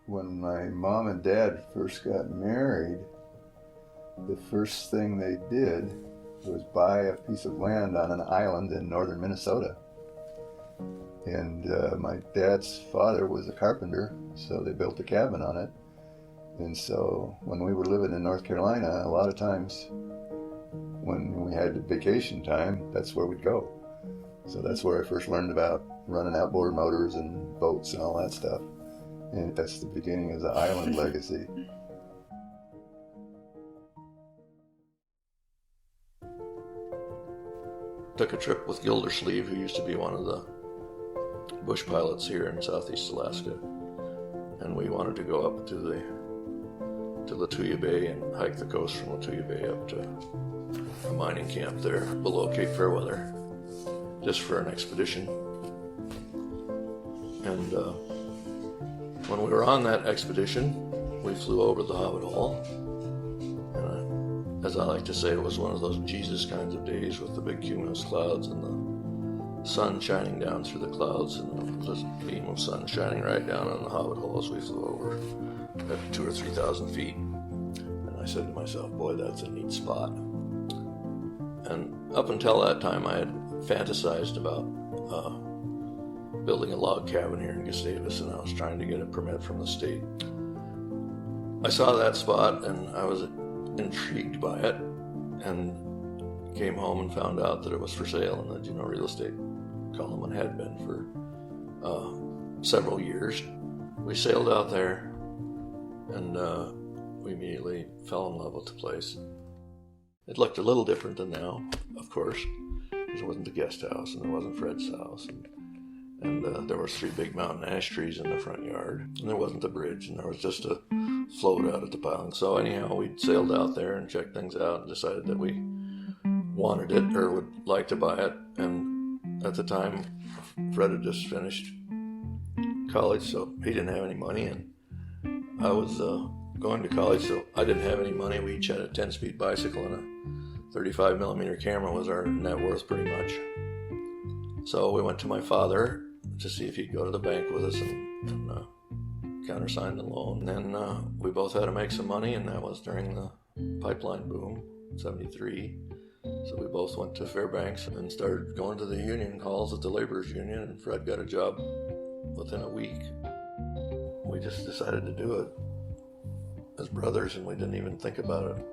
When my mom and dad first got married, the first thing they did was buy a piece of land on an island in northern Minnesota. And my dad's father was a carpenter, so they built a cabin on it. And so when we were living in North Carolina, a lot of times when we had vacation time, that's where we'd go. So that's where I first learned about running outboard motors and boats and all that stuff. And that's the beginning of the island legacy. Took a trip with Gildersleeve, who used to be one of the bush pilots here in southeast Alaska. And we wanted to go up to Latuya Bay and hike the coast from Latuya Bay up to a mining camp there below Cape Fairweather, just for an expedition. And when we were on that expedition, we flew over the Hobbit Hole. And as I like to say, it was one of those Jesus kinds of days with the big cumulus clouds and the sun shining down through the clouds and the beam of sun shining right down on the Hobbit Hole as we flew over at 2,000 or 3,000 feet. And I said to myself, boy, that's a neat spot. And up until that time, I had fantasized about building a log cabin here in Gustavus, and I was trying to get a permit from the state. I saw that spot, and I was intrigued by it, and came home and found out that it was for sale in the Juneau real estate column, and had been for several years. We sailed out there, and we immediately fell in love with the place. It looked a little different than now, of course. There wasn't the guest house, and there wasn't Fred's house, and there were 3 big mountain ash trees in the front yard, and there wasn't a bridge, and there was just a float out at the piling. So anyhow, we sailed out there and checked things out and decided that we wanted it or would like to buy it. And at the time, Fred had just finished college, so he didn't have any money, and I was going to college, so I didn't have any money. We each had a 10-speed bicycle, and a 35 millimeter camera was our net worth pretty much. So we went to my father to see if he'd go to the bank with us and countersign the loan. And then we both had to make some money, and that was during the pipeline boom, 73. So we both went to Fairbanks and started going to the union halls at the laborers union, and Fred got a job within a week. We just decided to do it as brothers, and we didn't even think about it.